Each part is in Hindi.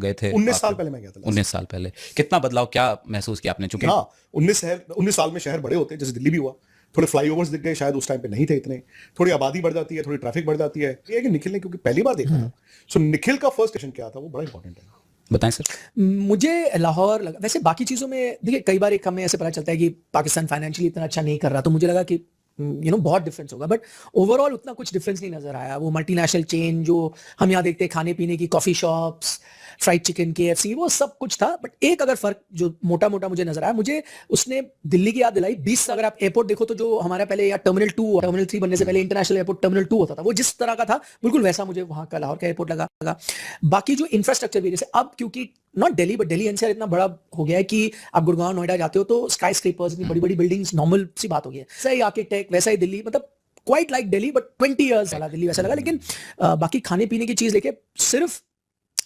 गए थे? 19 साल पहले मैं गया था। 19 साल पहले। कितना बदलाव, क्या महसूस किया आपने? चूंकि हाँ, 19 साल में शहर बड़े होते हैं, जैसे दिल्ली भी हुआ। थोड़े फ्लाईओवर्स दिख गए, शायद उस टाइम पे नहीं थे इतने। थोड़ी आबादी बढ़ जाती है, थोड़ी ट्रैफिक बढ़ जाती है। ये है कि निखिल ने क्योंकि पहली बार देखा था, सो निखिल का फर्स्ट स्टेशन क्या था वो बड़ा इंपॉर्टेंट है। बताएं सर। मुझे लाहौर लगा, वैसे बाकी चीज़ों में देखिए कई बार एक हमें ऐसे पता चलता है कि पाकिस्तान फाइनेंशियली इतना अच्छा नहीं कर रहा, तो मुझे लगा कि बहुत डिफरेंस होगा, बट ओवरऑल उतना कुछ डिफरेंस नहीं नजर आया। वो मल्टीनेशनल चेन जो हम यहाँ देखते हैं, खाने पीने की coffee shops, fried chicken, KFC, वो सब कुछ था। बट एक अगर फर्क जो मोटा मोटा मुझे नजर आया, मुझे उसने दिल्ली की याद दिलाई। 20 अगर आप एयरपोर्ट देखो तो जो हमारा पहले या टर्मिनल 2 और टर्मिनल 3 बनने से पहले इंटरनेशनल एयरपोर्ट टर्मिनल 2 होता था, वो जिस तरह का था बिल्कुल वैसा मुझे वहां का लाहौर का एयरपोर्ट लगा। बाकी जो इंफ्रास्ट्रक्चर भी, जैसे अब क्योंकि not Delhi but Delhi NCR इतना बड़ा हो गया है कि आप गुड़गांव नोएडा जाते हो तो स्काई स्क्रेपर्स, इतनी बड़ी बड़ी बिल्डिंग्स नॉर्मल सी बात हो गई है। वैसा ही आर्किटेक्ट, वैसा ही दिल्ली, मतलब quite like Delhi but 20 years वाला दिल्ली वैसा लगा। लेकिन बाकी खाने पीने की चीज लेके सिर्फ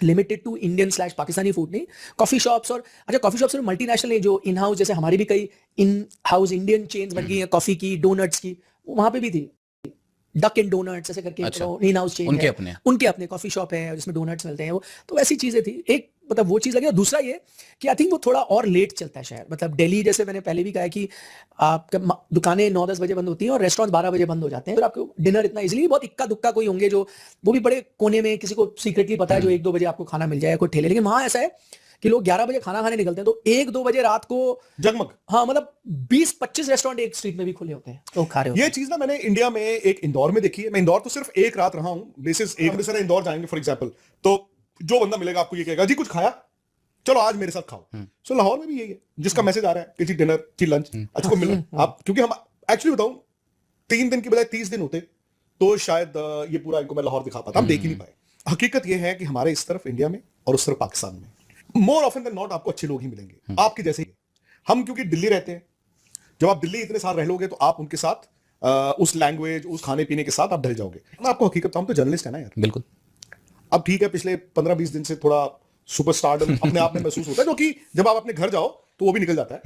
limited to Indian slash Pakistani food नहीं, कॉफी शॉप्स और अच्छा कॉफी शॉप्स सिर्फ मल्टीनेशनल नहीं, जो इन हाउस जैसे हमारी भी कई इन हाउस इंडियन चेन्स बन गई हैं कॉफी की, डोनट्स की, वहां पे भी थी डक एंड डोनट्स ऐसे करके। अच्छा, इन हाउस चेन उनके अपने कॉफी शॉप है जिसमें डोनट्स मिलते हैं। वो तो वैसी चीजें थी। एक मतलब वो चीज लगी। और दूसरा ये कि आई थिंक वो थोड़ा और लेट चलता है शहर। मतलब दिल्ली जैसे मैंने पहले भी कहा है कि आपका दुकानें 9-10 बजे बंद होती हैं और रेस्टोरेंट 12 बजे बंद हो जाते हैं। फिर आपको डिनर इतना इजीली, बहुत इक्का दुक्का कोई होंगे जो वो भी बड़े कोने में किसी को सीक्रेटली पता है जो 1-2 बजे आपको खाना मिल जाए कोई ठेले। लेकिन वहां ऐसा है कि लोग 11 बजे खाना खाने निकलते हैं तो 1-2 बजे रात को जगमग, हाँ मतलब 20-25 रेस्टोरेंट एक स्ट्रीट में भी खुले होते हैं, लोग खा रहे होते हैं। ये चीज ना मैंने इंडिया में एक इंदौर में देखी है। मैं इंदौर तो सिर्फ एक रात रहा हूं, बेसिस एक अमृतसर इंदौर जाएंगे फॉर एग्जांपल, तो जो बंदा मिलेगा आपको ये कहेगा जी कुछ खाया, चलो आज मेरे साथ खाओ। सो लाहौर में भी यही है, जिसका मैसेज आ रहा है कि जी डिनर जी लंच अच्छा को मिला आप, क्योंकि हम एक्चुअली बताऊं 3 दिन की बजाय 30 दिन होते तो शायद ये पूरा इनको मैं लाहौर दिखा पाता, हम देख ही नहीं पाए। हकीकत ये है कि हमारे इस तरफ इंडिया में और उस तरफ पाकिस्तान में मोर ऑफन देन नॉट आपको अच्छे लोग ही मिलेंगे, आपके जैसे ही। हम क्योंकि दिल्ली रहते हैं, जब आप दिल्ली इतने साल रह लोगे तो आप उनके साथ उस लैंग्वेज उस खाने पीने के साथ आप ढल जाओगे। मैं आपको हकीकत बताऊं तो जर्नलिस्ट है ना यार, बिल्कुल। अब ठीक है पिछले 15-20 दिन से थोड़ा सुपरस्टार अपने आप में महसूस होता है, जो कि जब आप अपने घर जाओ तो वो भी निकल जाता है।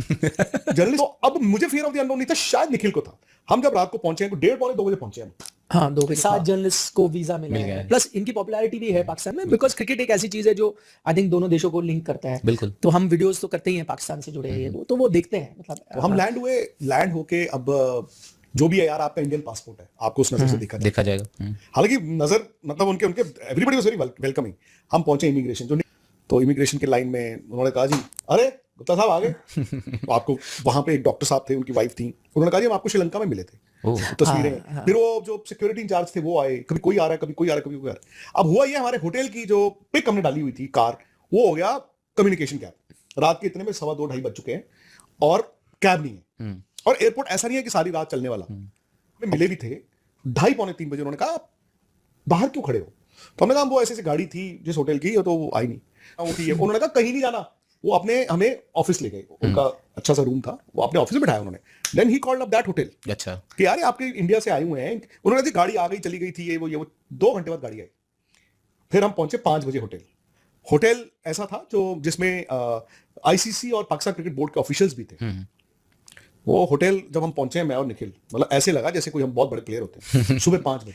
जर्नलिस्ट तो अब मुझे फियर ऑफ द अननोन नहीं था, शायद निखिल को था। हम जब रात को पहुंचे हैं तो 1:30-2 बजे पहुंचे हैं। हाँ 2 के साथ जर्नलिस्ट को वीजा मिला है। प्लस इनकी पॉपुलैरिटी भी है पाकिस्तान में, बिकॉज क्रिकेट एक ऐसी चीज है जो आई थिंक दोनों देशों को लिंक करता है। बिल्कुल। तो हम वीडियोस तो करते ही हैं पाकिस्तान से जुड़े हैं, तो वो देखते हैं। मतलब तो हम लैंड होके अब जो भी है यार, आपका इंडियन पासपोर्ट है, आपको उस नजर से देखा जाएगा। हालांकि नजर मतलब उनके एवरीबॉडी वाज वेरी वेलकमिंग। हम पहुंचे इमिग्रेशन, तो इमिग्रेशन के लाइन में उन्होंने कहा जी अरे गुप्ता साहब आ गए। तो आपको वहां पे एक डॉक्टर साहब थे, उनकी वाइफ थी, उन्होंने कहा जी हम आपको श्रीलंका में मिले थे, तस्वीरें। फिर वो जो सिक्योरिटी इंचार्ज थे वो आए, कभी कोई आ रहा है कभी कोई आ रहा है कभी कोई आ रहा है। अब हुआ ये, हमारे होटल की जो पिक हमने डाली हुई थी कार, वो हो गया कम्युनिकेशन कैब। रात के इतने में 2:15-2:30 बज चुके हैं और कैब नहीं है। और एयरपोर्ट ऐसा नहीं है कि सारी रात चलने वाला। मिले भी थे 2:30-3 बजे। उन्होंने कहा बाहर क्यों खड़े हो? तो हमने कहा वो ऐसे गाड़ी थी जिस होटल की, तो वो आई नहीं। उन्होंने कहा कहीं नहीं जाना, वो अपने हमें ऑफिस ले गए। उनका अच्छा सा रूम था, वो अपने ऑफिस में बैठाया उन्होंने। Then he called up that hotel. अच्छा कि यार आपके इंडिया से आए हुए हैं। उन्होंने कहा गाड़ी आ गई चली गई थी, ये वो 2 घंटे बाद गाड़ी आई। फिर हम पहुंचे 5 बजे होटल ऐसा था जो जिसमें आईसीसी और पाकिस्तान क्रिकेट बोर्ड के ऑफिशियल्स भी थे। वो होटल जब हम पहुंचे, मैं और निखिल, मतलब ऐसे लगा जैसे कोई हम बहुत बड़े प्लेयर होते हैं। सुबह 5 बजे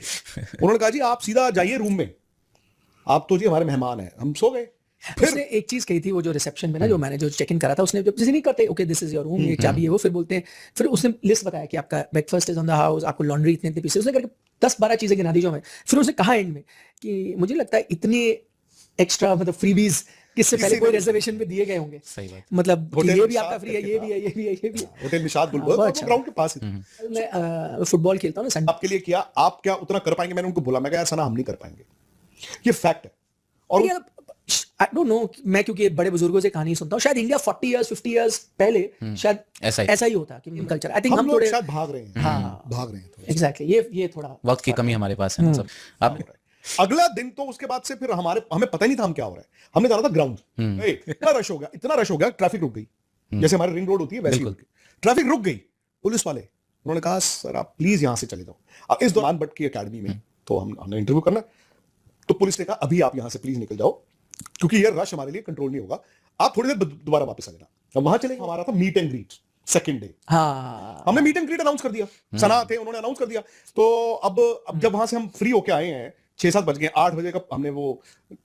उन्होंने कहा जी आप सीधा जाइए रूम में, आप तो जी हमारे मेहमान हैं। हम सो गए। फिर उसने एक चीज कही थी, वो जो रिसेप्शन में ना, जो मैंने जो चेक इन करा था, उसने जब जैसे नहीं करते okay this is your room, ये चाबी है, वो फिर बोलते हैं, फिर उसने लिस्ट बताया कि आपका breakfast is on the house, आपको लॉन्ड्री इतने इतने पीसेस, उसने करके 10-12 चीजें गिना दी जो हमें। फिर उसने कहा एंड में कि मुझे लगता है इतने एक्स्ट्रा मतलब फ्रीबीज किससे पहले कोई रिजर्वेशन में दिए गए होंगे। सही बात। मतलब ये भी आपका फ्री है, ये भी है, ये भी है, ये भी है। होटल निशात बुलबुल ग्राउंड के पास ही। मैं फुटबॉल खेलता हूँ ना, आपके लिए किया, आप क्या उतना कर पाएंगे? मैंने उनको बोला, मैं कहा यार सना हम नहीं कर पाएंगे, ये फैक्ट है। और आई डोंट नो, मैं क्योंकि बड़े बुजुर्गों से कहानी सुनता हूँ, शायद इंडिया 40 इयर्स 50 इयर्स पहले शायद ऐसा ही होता कि कल्चर। आई थिंक हम थोड़े शायद भाग रहे हैं। हाँ भाग रहे हैं एग्जैक्टली। ये थोड़ा वक्त की कमी हमारे पास है ना सब। आप अगला दिन तो उसके बाद से फिर हमें पता नहीं था हम क्या हो रहा है। हमने जाना था ग्राउंड। इतना रश हो गया ट्रैफिक रुक गई। जैसे हमारी रिंग रोड होती है वैसी ट्रैफिक रुक गई। पुलिस वाले उन्होंने कहा सर आप प्लीज यहां से चले जाओ। अब इस दौरान भट्ट की अकेडमी में तो हमने इंटरव्यू करना, तो पुलिस ने कहा अभी आप यहां से प्लीज निकल जाओ, क्योंकि ये रश हमारे लिए कंट्रोल नहीं होगा, आप थोड़ी देर दोबारा वापस आ जाना। अब वहां चले, हमारा था meet and greet second day. हमने मीट एंड ग्रीट अनाउंस कर दिया, सना थे उन्होंने अनाउंस कर दिया। तो अब जब वहां से हम फ्री होके आए हैं 6-7 बज गए, 8 बजे का हमने वो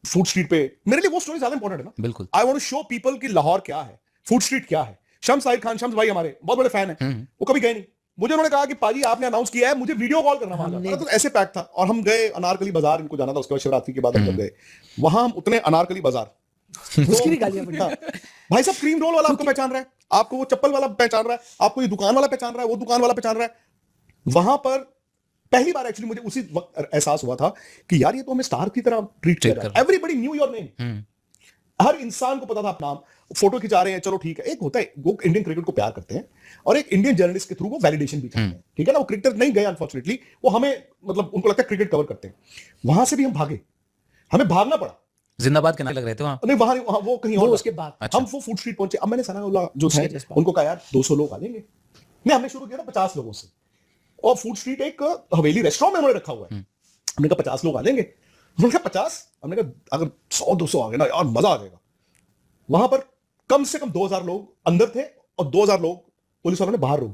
फूड स्ट्रीट पे, मेरे लिए वो स्टोरी ज्यादा इंपॉर्टेंट है ना। बिल्कुल। I want to show people कि लाहौर क्या है, फूड स्ट्रीट क्या है। शम्स साहिर खान, शम्स भाई हमारे बहुत बड़े फैन है, वो कभी गए नहीं। मुझे उन्होंने कहा कि पाजी आपने अनाउंस किया है, मुझे वीडियो कॉल करना वहां जाना। तो ऐसे पैक था, और हम गए अनारकली बाजार, इनको जाना था, उसके बाद शिवरात्रि के बाद हम जब गए वहां, हम उतने अनारकली बाजार उसकी भी गालियां पड़ी। हाँ, भाई साहब क्रीम रोल वाला आपको पहचान रहा है, आपको वो चप्पल वाला पहचान रहा है, आपको ये दुकान वाला पहचान रहा है, वो दुकान वाला पहचान रहा है। वहां पर पहली बार एक्चुअली मुझे उसी वक्त एहसास हुआ था कि यार ये तो हमें स्टार की तरह ट्रीट कर रहा है। एवरीबडी न्यू योर नेम, हर इंसान को पता था अपना नाम। फोटो खिंचा रहे हैं, चलो ठीक है। एक होता है वो इंडियन क्रिकेट को प्यार करते हैं, और एक इंडियन जर्नलिस्ट के थ्रू वो वैलिडेशन भी चाहते हैं, ठीक है ना। वो क्रिकेटर नहीं गए अनफॉर्चुनेटली, वो हमें मतलब उनको लगता है क्रिकेट कवर करते हैं। वहां से भी हम भागे, हमें भागना पड़ा। जिंदाबाद के नारे लग रहे थे वहां। नहीं, वहां वो कहीं और उसके बाद अच्छा। हम वो फूड स्ट्रीट पहुंचे। अब मैंने सनाउल्लाह जो है उनको कहा यार 200 लोग आ जाएंगे। नहीं, हमने शुरू किया था 50 लोगों से, और फूड स्ट्रीट एक हवेली रेस्टोरेंट में उन्होंने रखा हुआ है। हमने कहा 50 लोग आ जाएंगे, उन्होंने कहा 50। हमने कहा अगर 100-200 आ गए ना यार मजा आ जाएगा। वहां पर कम से कम 2000 लोग अंदर थे, और 2000 लोग पुलिस वालों ने बाहर रोक